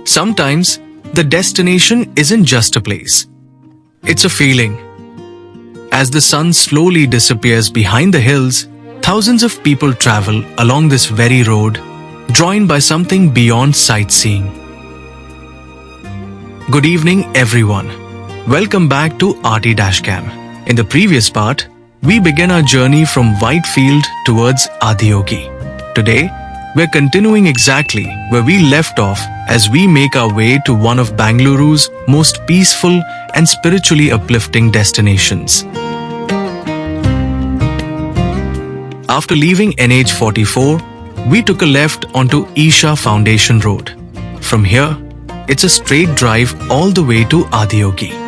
Sometimes, the destination isn't just a place. It's a feeling. As the sun slowly disappears behind the hills, thousands of people travel along this very road, drawn by something beyond sightseeing. Good evening, everyone. Welcome back to RT DashCam. In the previous part, we began our journey from Whitefield towards Adiyogi. Today, we're continuing exactly where we left off as we make our way to one of Bengaluru's most peaceful and spiritually uplifting destinations. After leaving NH 44, we took a left onto Isha Foundation Road. From here, it's a straight drive all the way to Adiyogi.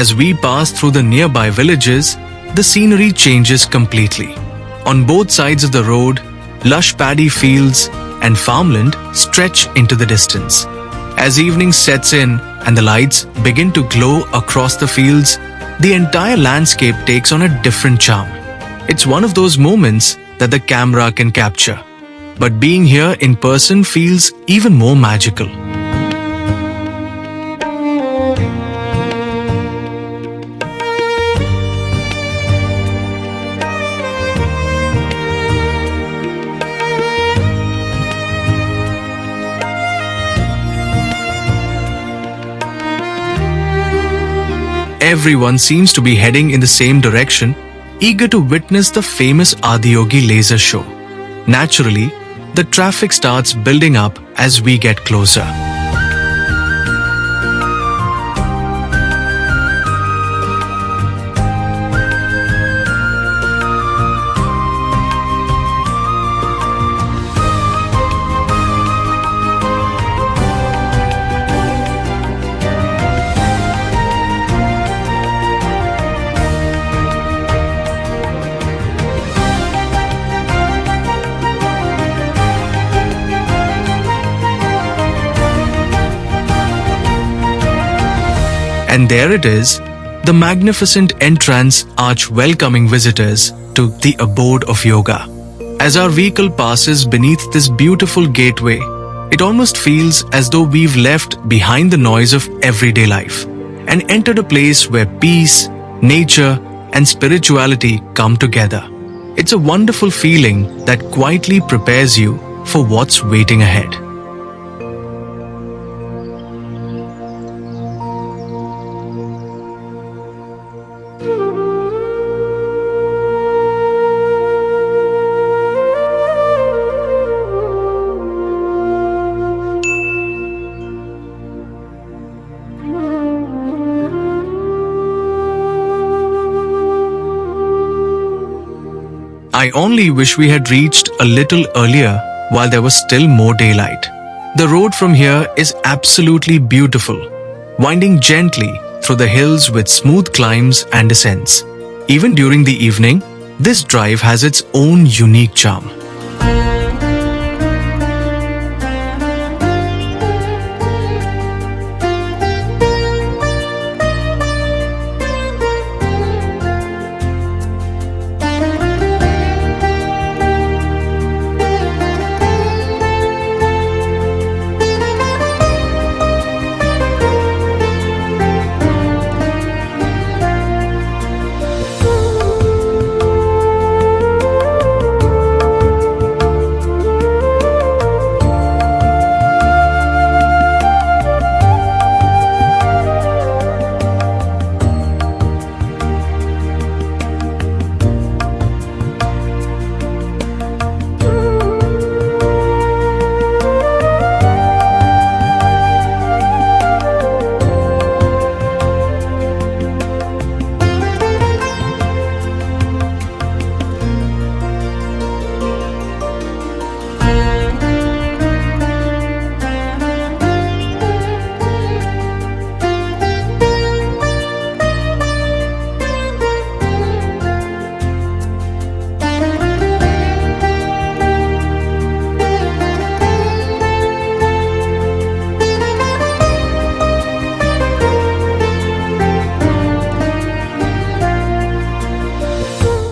As we pass through the nearby villages, the scenery changes completely. On both sides of the road, lush paddy fields and farmland stretch into the distance. As evening sets in and the lights begin to glow across the fields, the entire landscape takes on a different charm. It's one of those moments that the camera can capture. But being here in person feels even more magical. Everyone seems to be heading in the same direction, eager to witness the famous Adiyogi Laser Show. Naturally, the traffic starts building up as we get closer. And there it is, the magnificent entrance arch welcoming visitors to the Abode of Yoga. As our vehicle passes beneath this beautiful gateway, it almost feels as though we've left behind the noise of everyday life and entered a place where peace, nature, and spirituality come together. It's a wonderful feeling that quietly prepares you for what's waiting ahead. I only wish we had reached a little earlier while there was still more daylight. The road from here is absolutely beautiful, winding gently through the hills with smooth climbs and descents. Even during the evening, this drive has its own unique charm.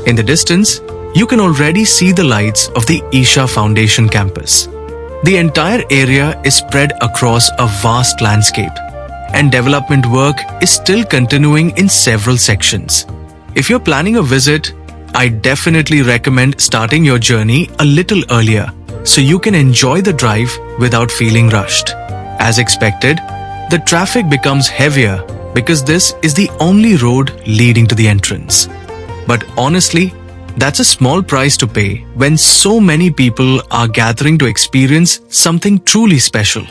In the distance, you can already see the lights of the Isha Foundation campus. The entire area is spread across a vast landscape, and development work is still continuing in several sections. If you're planning a visit, I definitely recommend starting your journey a little earlier so you can enjoy the drive without feeling rushed. As expected, the traffic becomes heavier because this is the only road leading to the entrance. But honestly, that's a small price to pay when so many people are gathering to experience something truly special.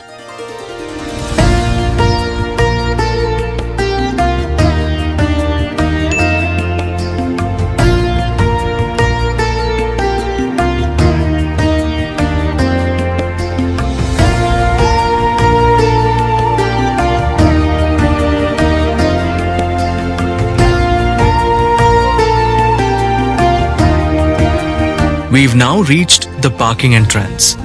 We've now reached the parking entrance.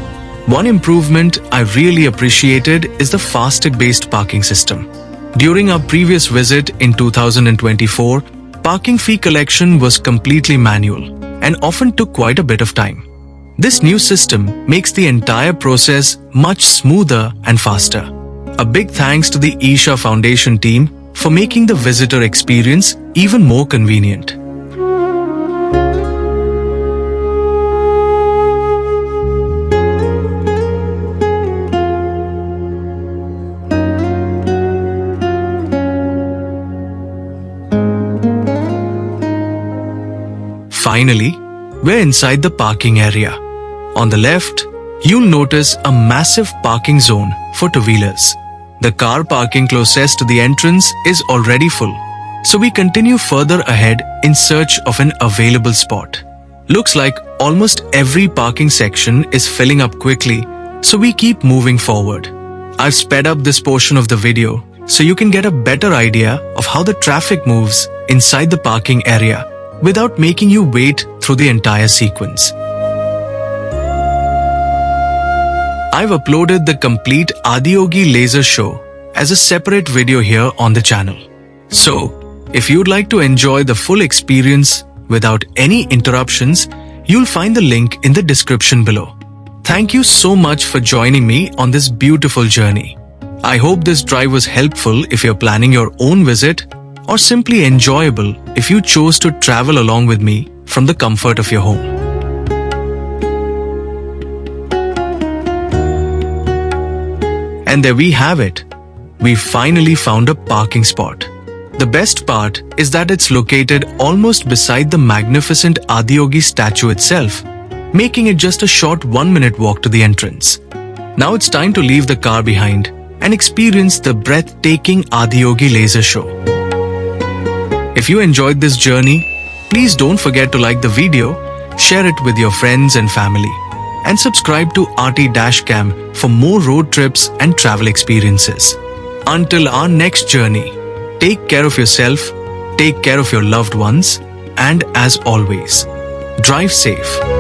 One improvement I really appreciated is the FASTag-based parking system. During our previous visit in 2024, parking fee collection was completely manual and often took quite a bit of time. This new system makes the entire process much smoother and faster. A big thanks to the Isha Foundation team for making the visitor experience even more convenient. Finally, we're inside the parking area. On the left, you'll notice a massive parking zone for two-wheelers. The car parking closest to the entrance is already full, so we continue further ahead in search of an available spot. Looks like almost every parking section is filling up quickly, so we keep moving forward. I've sped up this portion of the video so you can get a better idea of how the traffic moves inside the parking area without making you wait through the entire sequence. I've uploaded the complete Adiyogi Laser Show as a separate video here on the channel. So, if you'd like to enjoy the full experience without any interruptions, you'll find the link in the description below. Thank you so much for joining me on this beautiful journey. I hope this drive was helpful if you're planning your own visit, or simply enjoyable if you chose to travel along with me from the comfort of your home. And there we have it. We finally found a parking spot. The best part is that it's located almost beside the magnificent Adiyogi statue itself, making it just a short 1-minute walk to the entrance. Now it's time to leave the car behind and experience the breathtaking Adiyogi Laser Show. If you enjoyed this journey, please don't forget to like the video, share it with your friends and family, and subscribe to RT DashCam for more road trips and travel experiences. Until our next journey, take care of yourself, take care of your loved ones, and as always, drive safe.